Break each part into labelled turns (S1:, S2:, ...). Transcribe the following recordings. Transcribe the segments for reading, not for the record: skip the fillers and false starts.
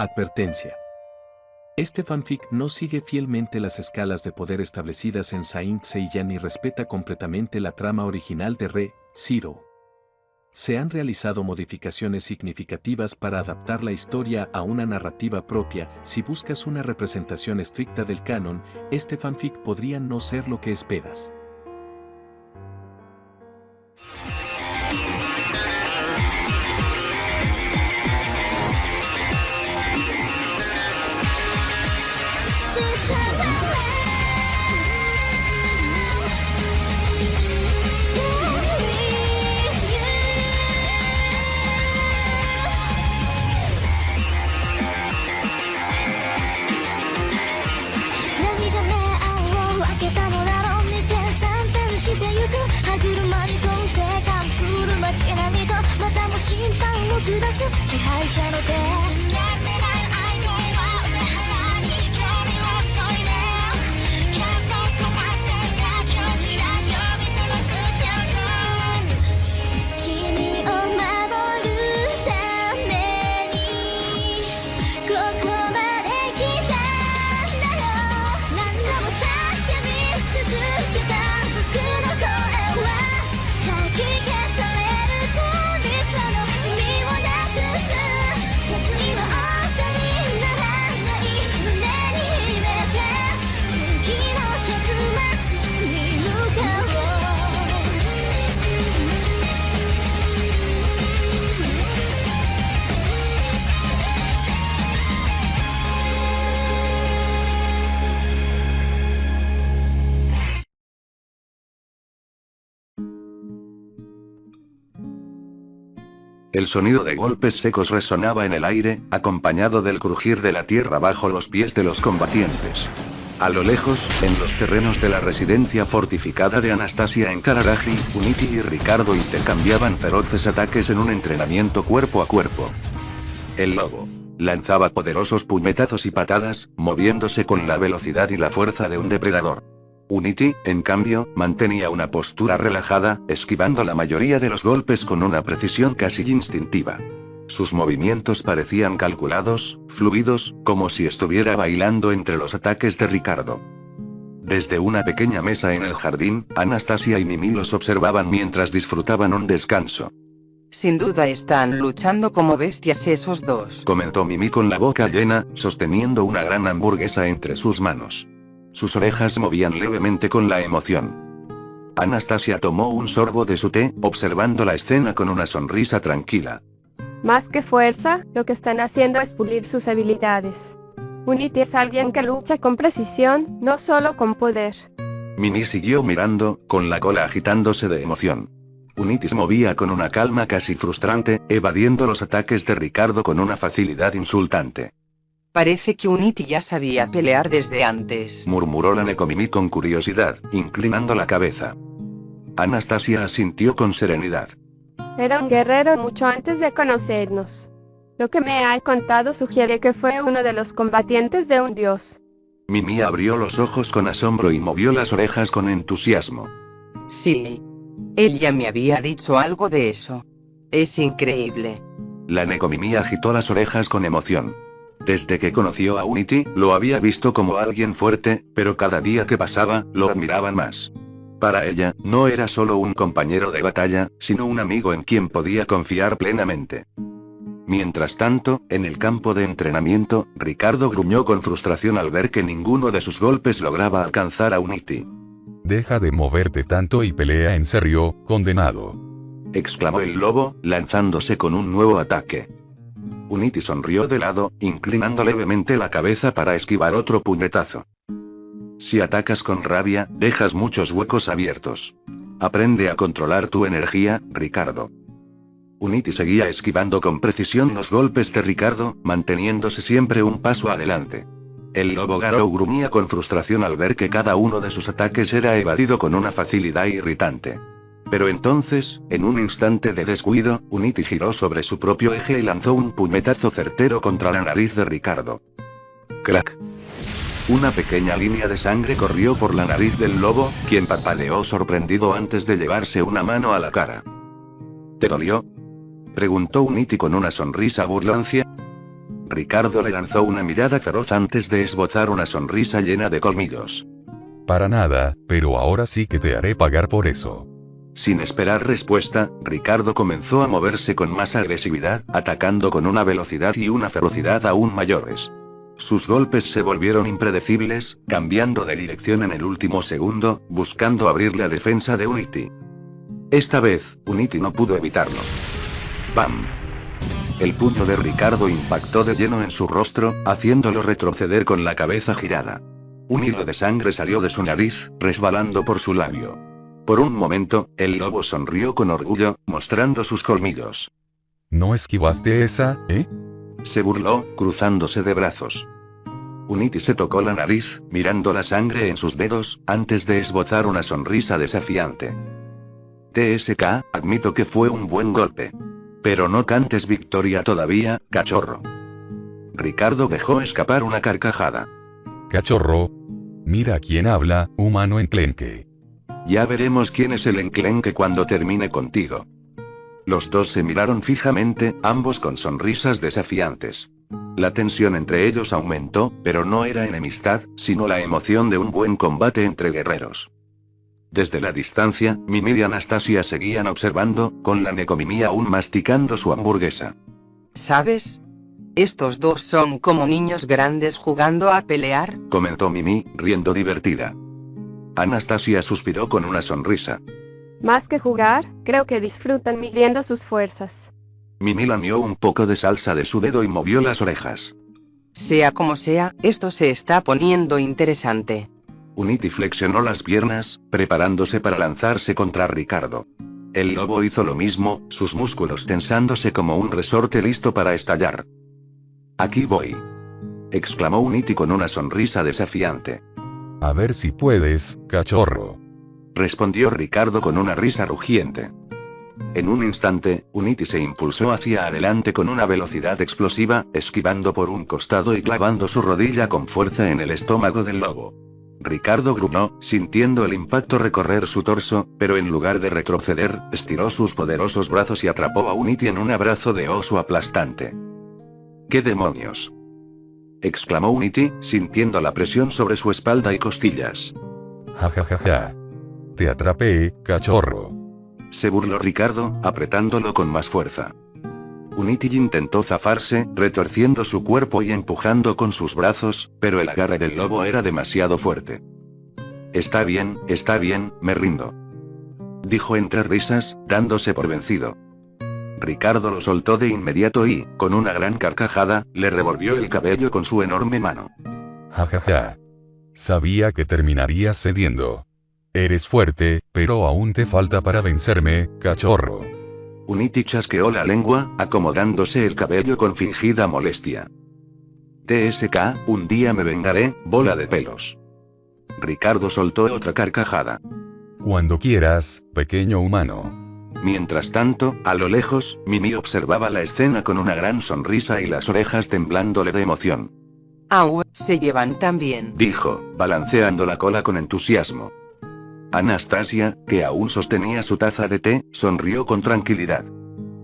S1: Advertencia. Este fanfic no sigue fielmente las escalas de poder establecidas en Saint Seiya ni respeta completamente la trama original de Re-Zero. Se han realizado modificaciones significativas para adaptar la historia a una narrativa propia. Si buscas una representación estricta del canon, este fanfic podría no ser lo que esperas.
S2: El sonido de golpes secos resonaba en el aire, acompañado del crujir de la tierra bajo los pies de los combatientes. A lo lejos, en los terrenos de la residencia fortificada de Anastasia en Kararagi, Unity y Ricardo intercambiaban feroces ataques en un entrenamiento cuerpo a cuerpo. El lobo lanzaba poderosos puñetazos y patadas, moviéndose con la velocidad y la fuerza de un depredador. Unity, en cambio, mantenía una postura relajada, esquivando la mayoría de los golpes con una precisión casi instintiva. Sus movimientos parecían calculados, fluidos, como si estuviera bailando entre los ataques de Ricardo. Desde una pequeña mesa en el jardín, Anastasia y Mimi los observaban mientras disfrutaban un descanso.
S3: Sin duda están luchando como bestias esos dos,
S2: comentó Mimi con la boca llena, sosteniendo una gran hamburguesa entre sus manos. Sus orejas movían levemente con la emoción. Anastasia tomó un sorbo de su té, observando la escena con una sonrisa tranquila.
S4: Más que fuerza, lo que están haciendo es pulir sus habilidades. Unity es alguien que lucha con precisión, no solo con poder.
S2: Mimi siguió mirando, con la cola agitándose de emoción. Unity se movía con una calma casi frustrante, evadiendo los ataques de Ricardo con una facilidad insultante.
S3: Parece que Unity ya sabía pelear desde antes,
S2: murmuró la Nekomimi con curiosidad, inclinando la cabeza. Anastasia asintió con serenidad.
S4: Era un guerrero mucho antes de conocernos. Lo que me ha contado sugiere que fue uno de los combatientes de un dios.
S2: Mimi abrió los ojos con asombro y movió las orejas con entusiasmo.
S3: Sí. Él ya me había dicho algo de eso. Es increíble.
S2: La Nekomimi agitó las orejas con emoción. Desde que conoció a Unity, lo había visto como alguien fuerte, pero cada día que pasaba, lo admiraban más. Para ella, no era solo un compañero de batalla, sino un amigo en quien podía confiar plenamente. Mientras tanto, en el campo de entrenamiento, Ricardo gruñó con frustración al ver que ninguno de sus golpes lograba alcanzar a Unity.
S5: Deja de moverte tanto y pelea en serio, condenado,
S2: exclamó el lobo, lanzándose con un nuevo ataque. Unity sonrió de lado, inclinando levemente la cabeza para esquivar otro puñetazo. Si atacas con rabia, dejas muchos huecos abiertos. Aprende a controlar tu energía, Ricardo. Unity seguía esquivando con precisión los golpes de Ricardo, manteniéndose siempre un paso adelante. El lobo Garou gruñía con frustración al ver que cada uno de sus ataques era evadido con una facilidad irritante. Pero entonces, en un instante de descuido, Unity giró sobre su propio eje y lanzó un puñetazo certero contra la nariz de Ricardo. ¡Crack! Una pequeña línea de sangre corrió por la nariz del lobo, quien parpadeó sorprendido antes de llevarse una mano a la cara. ¿Te dolió?, preguntó Unity con una sonrisa burlancia. Ricardo le lanzó una mirada feroz antes de esbozar una sonrisa llena de colmillos.
S5: Para nada, pero ahora sí que te haré pagar por eso.
S2: Sin esperar respuesta, Ricardo comenzó a moverse con más agresividad, atacando con una velocidad y una ferocidad aún mayores. Sus golpes se volvieron impredecibles, cambiando de dirección en el último segundo, buscando abrir la defensa de Unity. Esta vez, Unity no pudo evitarlo. ¡Bam! El puño de Ricardo impactó de lleno en su rostro, haciéndolo retroceder con la cabeza girada. Un hilo de sangre salió de su nariz, resbalando por su labio. Por un momento, el lobo sonrió con orgullo, mostrando sus colmillos.
S5: ¿No esquivaste esa, eh?
S2: Se burló, cruzándose de brazos. Unity se tocó la nariz, mirando la sangre en sus dedos, antes de esbozar una sonrisa desafiante. TSK, admito que fue un buen golpe. Pero no cantes victoria todavía, cachorro. Ricardo dejó escapar una carcajada.
S5: Cachorro. Mira quién habla, humano enclenque.
S2: Ya veremos quién es el enclenque cuando termine contigo. Los dos se miraron fijamente, ambos con sonrisas desafiantes. La tensión entre ellos aumentó, pero no era enemistad, sino la emoción de un buen combate entre guerreros. Desde la distancia, Mimi y Anastasia seguían observando, con la Nekomimi aún masticando su hamburguesa.
S3: ¿Sabes? Estos dos son como niños grandes jugando a pelear,
S2: Comentó Mimi, riendo divertida. Anastasia suspiró con una sonrisa.
S4: Más que jugar, creo que disfrutan midiendo sus fuerzas.
S2: Mimi lamió un poco de salsa de su dedo y movió las orejas.
S3: Sea como sea, esto se está poniendo interesante.
S2: Unity flexionó las piernas, preparándose para lanzarse contra Ricardo. El lobo hizo lo mismo, sus músculos tensándose como un resorte listo para estallar. Aquí voy. Exclamó Unity con una sonrisa desafiante.
S5: A ver si puedes, cachorro.
S2: Respondió Ricardo con una risa rugiente. En un instante, Unity se impulsó hacia adelante con una velocidad explosiva, esquivando por un costado y clavando su rodilla con fuerza en el estómago del lobo. Ricardo gruñó, sintiendo el impacto recorrer su torso, pero en lugar de retroceder, estiró sus poderosos brazos y atrapó a Unity en un abrazo de oso aplastante. ¿Qué demonios? Exclamó Unity, sintiendo la presión sobre su espalda y costillas.
S5: Ja ja ja ja. Te atrapé, cachorro.
S2: Se burló Ricardo, apretándolo con más fuerza. Unity intentó zafarse, retorciendo su cuerpo y empujando con sus brazos, pero el agarre del lobo era demasiado fuerte. Está bien, me rindo. Dijo entre risas, dándose por vencido. Ricardo lo soltó de inmediato y, con una gran carcajada, le revolvió el cabello con su enorme mano.
S5: Ja ja ja. Sabía que terminarías cediendo. Eres fuerte, pero aún te falta para vencerme, cachorro.
S2: Unity chasqueó la lengua, acomodándose el cabello con fingida molestia. TSK, un día me vengaré, bola de pelos. Ricardo soltó otra carcajada.
S5: Cuando quieras, pequeño humano.
S2: Mientras tanto, a lo lejos, Mimi observaba la escena con una gran sonrisa y las orejas temblándole de emoción.
S3: Au, se llevan tan bien.
S2: Dijo, balanceando la cola con entusiasmo. Anastasia, que aún sostenía su taza de té, sonrió con tranquilidad.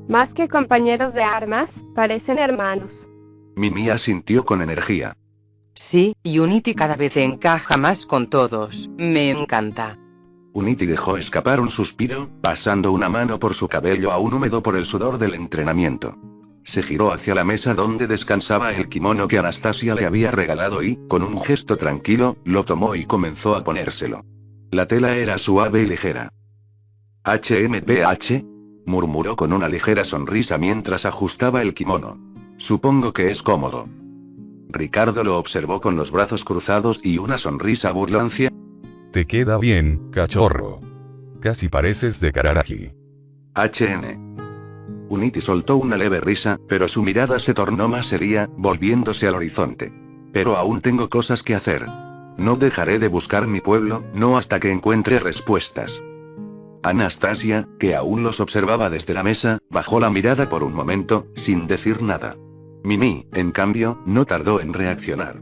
S4: Más que compañeros de armas, parecen hermanos.
S2: Mimi asintió con energía.
S3: Sí, Unity cada vez encaja más con todos, me encanta.
S2: Unity dejó escapar un suspiro, pasando una mano por su cabello aún húmedo por el sudor del entrenamiento. Se giró hacia la mesa donde descansaba el kimono que Anastasia le había regalado y, con un gesto tranquilo, lo tomó y comenzó a ponérselo. La tela era suave y ligera. HMPH, murmuró con una ligera sonrisa mientras ajustaba el kimono. Supongo que es cómodo. Ricardo lo observó con los brazos cruzados y una sonrisa burlancia.
S5: Te queda bien, cachorro. Casi pareces de Kararagi.
S2: HN. Unity soltó una leve risa, pero su mirada se tornó más seria, volviéndose al horizonte. Pero aún tengo cosas que hacer. No dejaré de buscar mi pueblo, no hasta que encuentre respuestas. Anastasia, que aún los observaba desde la mesa, bajó la mirada por un momento, sin decir nada. Mimi, en cambio, no tardó en reaccionar.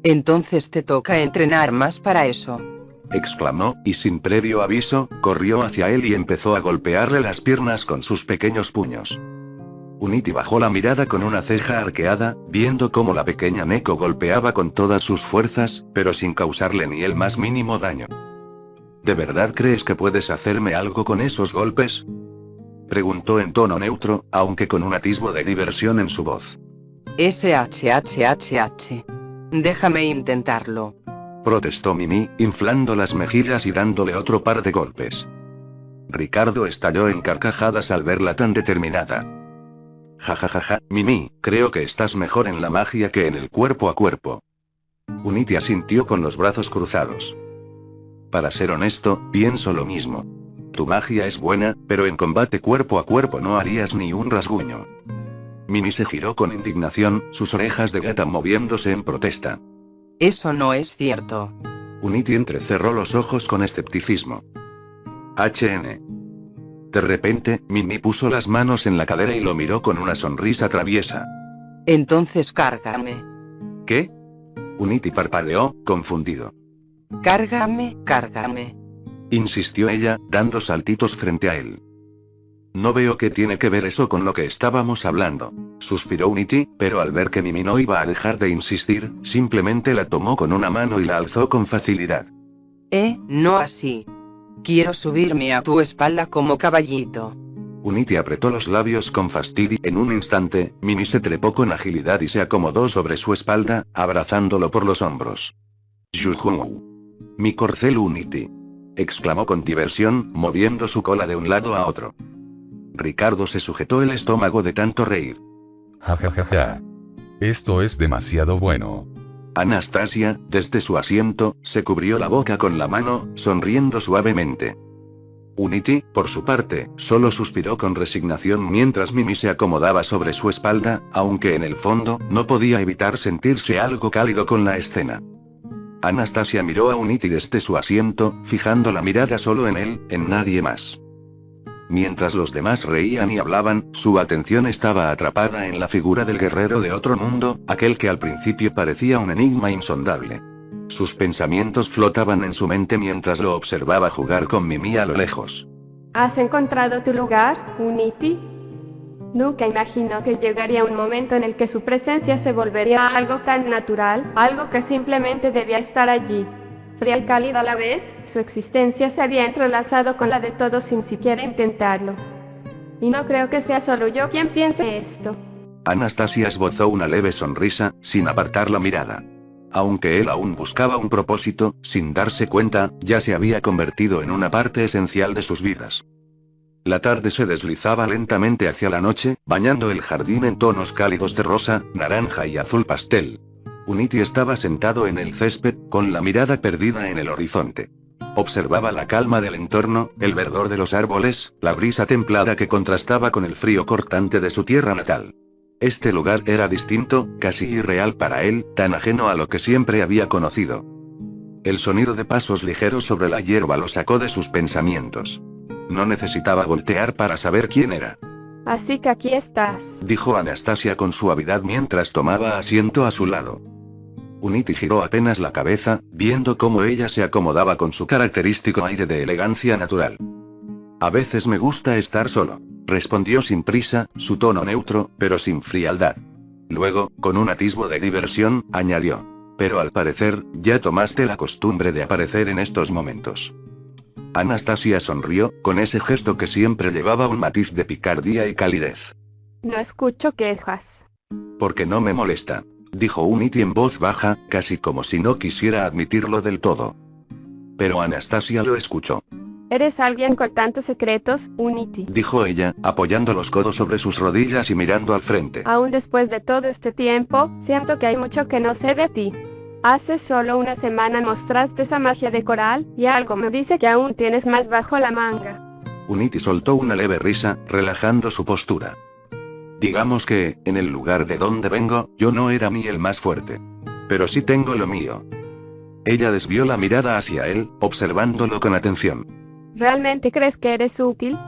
S3: Entonces te toca entrenar más para eso.
S2: Exclamó, y sin previo aviso, corrió hacia él y empezó a golpearle las piernas con sus pequeños puños. Unity bajó la mirada con una ceja arqueada, viendo cómo la pequeña Neko golpeaba con todas sus fuerzas, pero sin causarle ni el más mínimo daño. ¿De verdad crees que puedes hacerme algo con esos golpes? Preguntó en tono neutro, aunque con un atisbo de diversión en su voz.
S3: SHHHH. Déjame intentarlo.
S2: Protestó Mimi, inflando las mejillas y dándole otro par de golpes. Ricardo estalló en carcajadas al verla tan determinada. Jajajaja, Mimi, creo que estás mejor en la magia que en el cuerpo a cuerpo. Unity asintió con los brazos cruzados. Para ser honesto, pienso lo mismo. Tu magia es buena, pero en combate cuerpo a cuerpo no harías ni un rasguño. Mimi se giró con indignación, sus orejas de gata moviéndose en protesta.
S3: Eso no es cierto.
S2: Unity entrecerró los ojos con escepticismo. HN. De repente, Mimi puso las manos en la cadera y lo miró con una sonrisa traviesa.
S3: Entonces cárgame.
S2: ¿Qué? Unity parpadeó, confundido.
S3: Cárgame, cárgame.
S2: Insistió ella, dando saltitos frente a él. No veo qué tiene que ver eso con lo que estábamos hablando, suspiró Unity, pero al ver que Mimi no iba a dejar de insistir, simplemente la tomó con una mano y la alzó con facilidad.
S3: No así. Quiero subirme a tu espalda como caballito.
S2: Unity apretó los labios con fastidio. En un instante, Mimi se trepó con agilidad y se acomodó sobre su espalda, abrazándolo por los hombros. ¡Yujú! Mi corcel Unity, exclamó con diversión, moviendo su cola de un lado a otro. Ricardo se sujetó el estómago de tanto reír.
S5: Jajajaja. Esto es demasiado bueno.
S2: Anastasia, desde su asiento, se cubrió la boca con la mano, sonriendo suavemente. Unity, por su parte, solo suspiró con resignación mientras Mimi se acomodaba sobre su espalda, aunque en el fondo, no podía evitar sentirse algo cálido con la escena. Anastasia miró a Unity desde su asiento, fijando la mirada solo en él, en nadie más. Mientras los demás reían y hablaban, su atención estaba atrapada en la figura del guerrero de otro mundo, aquel que al principio parecía un enigma insondable. Sus pensamientos flotaban en su mente mientras lo observaba jugar con Mimi a lo lejos.
S4: ¿Has encontrado tu lugar, Unity? Nunca imaginó que llegaría un momento en el que su presencia se volvería algo tan natural, algo que simplemente debía estar allí. Fría y cálida a la vez, su existencia se había entrelazado con la de todos sin siquiera intentarlo. Y no creo que sea solo yo quien piense esto.
S2: Anastasia esbozó una leve sonrisa, sin apartar la mirada. Aunque él aún buscaba un propósito, sin darse cuenta, ya se había convertido en una parte esencial de sus vidas. La tarde se deslizaba lentamente hacia la noche, bañando el jardín en tonos cálidos de rosa, naranja y azul pastel. Unity estaba sentado en el césped, con la mirada perdida en el horizonte. Observaba la calma del entorno, el verdor de los árboles, la brisa templada que contrastaba con el frío cortante de su tierra natal. Este lugar era distinto, casi irreal para él, tan ajeno a lo que siempre había conocido. El sonido de pasos ligeros sobre la hierba lo sacó de sus pensamientos. No necesitaba voltear para saber quién era.
S4: Así que aquí estás,
S2: dijo Anastasia con suavidad mientras tomaba asiento a su lado. Unity giró apenas la cabeza, viendo cómo ella se acomodaba con su característico aire de elegancia natural. A veces me gusta estar solo, respondió sin prisa, su tono neutro, pero sin frialdad. Luego, con un atisbo de diversión, añadió. Pero al parecer, ya tomaste la costumbre de aparecer en estos momentos. Anastasia sonrió, con ese gesto que siempre llevaba un matiz de picardía y calidez.
S4: No escucho quejas.
S2: Porque no me molesta, dijo Unity en voz baja, casi como si no quisiera admitirlo del todo. Pero Anastasia lo escuchó.
S4: Eres alguien con tantos secretos, Unity,
S2: dijo ella, apoyando los codos sobre sus rodillas y mirando al frente.
S4: Aún después de todo este tiempo, siento que hay mucho que no sé de ti. Hace solo una semana mostraste esa magia de coral, y algo me dice que aún tienes más bajo la manga.
S2: Unity soltó una leve risa, relajando su postura. Digamos que, en el lugar de donde vengo, yo no era ni el más fuerte. Pero sí tengo lo mío. Ella desvió la mirada hacia él, observándolo con atención.
S4: ¿Realmente crees que eres útil?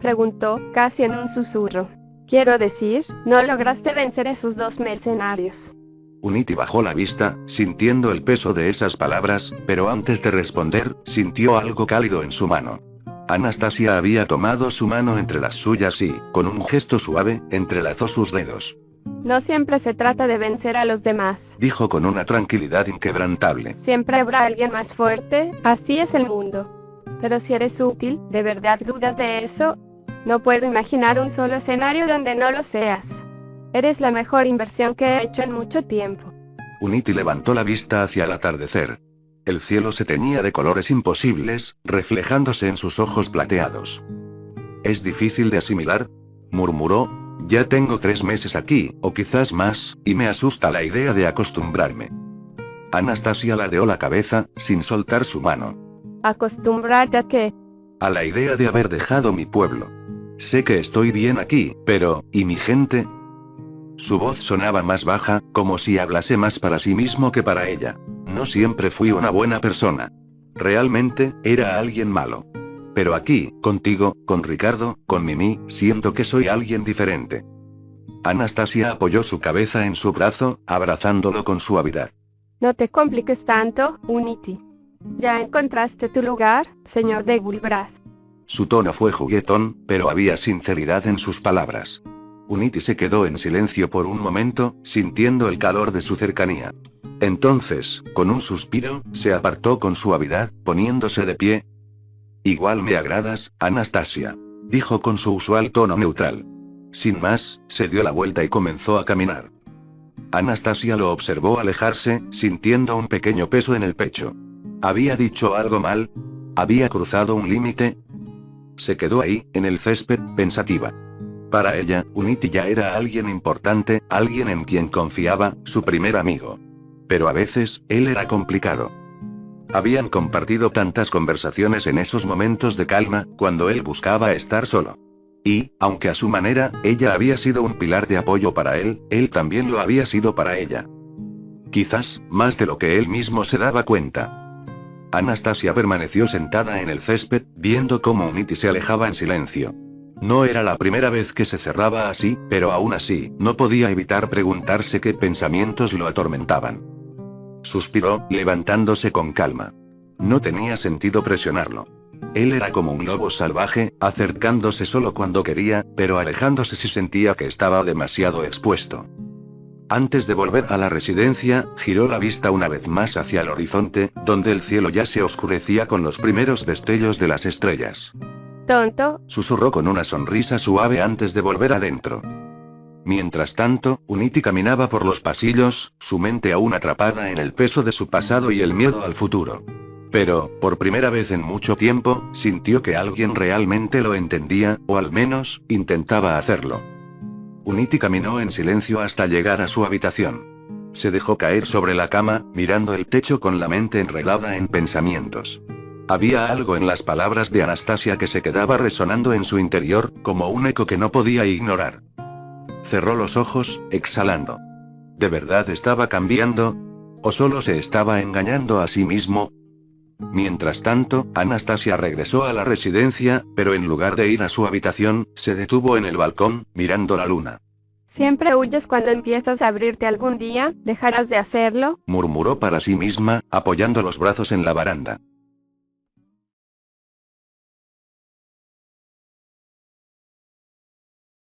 S4: Preguntó, casi en un susurro. Quiero decir, no lograste vencer a esos dos mercenarios.
S2: Unity bajó la vista, sintiendo el peso de esas palabras, pero antes de responder, sintió algo cálido en su mano. Anastasia había tomado su mano entre las suyas y, con un gesto suave, entrelazó sus dedos.
S4: No siempre se trata de vencer a los demás.
S2: Dijo con una tranquilidad inquebrantable.
S4: Siempre habrá alguien más fuerte, así es el mundo. Pero si eres útil, ¿de verdad dudas de eso? No puedo imaginar un solo escenario donde no lo seas. Eres la mejor inversión que he hecho en mucho tiempo.
S2: Uniti levantó la vista hacia el atardecer. El cielo se teñía de colores imposibles, reflejándose en sus ojos plateados. «Es difícil de asimilar», murmuró. «Ya tengo 3 meses aquí, o quizás más, y me asusta la idea de acostumbrarme». Anastasia ladeó la cabeza, sin soltar su mano.
S4: ¿Acostumbrarte a qué?
S2: A la idea de haber dejado mi pueblo. Sé que estoy bien aquí, pero, ¿y mi gente? Su voz sonaba más baja, como si hablase más para sí mismo que para ella. No siempre fui una buena persona. Realmente, era alguien malo. Pero aquí, contigo, con Ricardo, con Mimi, siento que soy alguien diferente. Anastasia apoyó su cabeza en su brazo, abrazándolo con suavidad.
S4: No te compliques tanto, Uniti. ¿Ya encontraste tu lugar, señor de Gulbrath?
S2: Su tono fue juguetón, pero había sinceridad en sus palabras. Uniti se quedó en silencio por un momento, sintiendo el calor de su cercanía. Entonces, con un suspiro, se apartó con suavidad, poniéndose de pie. «Igual me agradas, Anastasia», dijo con su usual tono neutral. Sin más, se dio la vuelta y comenzó a caminar. Anastasia lo observó alejarse, sintiendo un pequeño peso en el pecho. ¿Había dicho algo mal? ¿Había cruzado un límite? Se quedó ahí, en el césped, pensativa. Para ella, Uniti ya era alguien importante, alguien en quien confiaba, su primer amigo. Pero a veces, él era complicado. Habían compartido tantas conversaciones en esos momentos de calma, cuando él buscaba estar solo. Y, aunque a su manera, ella había sido un pilar de apoyo para él también lo había sido para ella. Quizás, más de lo que él mismo se daba cuenta. Anastasia permaneció sentada en el césped, viendo cómo Uniti se alejaba en silencio. No era la primera vez que se cerraba así, pero aún así, no podía evitar preguntarse qué pensamientos lo atormentaban. Suspiró, levantándose con calma. No tenía sentido presionarlo. Él era como un lobo salvaje, acercándose solo cuando quería, pero alejándose si sentía que estaba demasiado expuesto. Antes de volver a la residencia, giró la vista una vez más hacia el horizonte, donde el cielo ya se oscurecía con los primeros destellos de las estrellas.
S4: Tonto,
S2: Susurró con una sonrisa suave antes de volver adentro. Mientras tanto, Uniti caminaba por los pasillos, su mente aún atrapada en el peso de su pasado y el miedo al futuro. Pero, por primera vez en mucho tiempo, sintió que alguien realmente lo entendía, o al menos, intentaba hacerlo. Uniti caminó en silencio hasta llegar a su habitación. Se dejó caer sobre la cama, mirando el techo con la mente enredada en pensamientos. Había algo en las palabras de Anastasia que se quedaba resonando en su interior, como un eco que no podía ignorar. Cerró los ojos, exhalando. ¿De verdad estaba cambiando? ¿O solo se estaba engañando a sí mismo? Mientras tanto, Anastasia regresó a la residencia, pero en lugar de ir a su habitación, se detuvo en el balcón, mirando la luna.
S4: ¿siempre huyes cuando empiezas a abrirte algún día? ¿Dejarás de hacerlo?
S2: Murmuró para sí misma, apoyando los brazos en la baranda.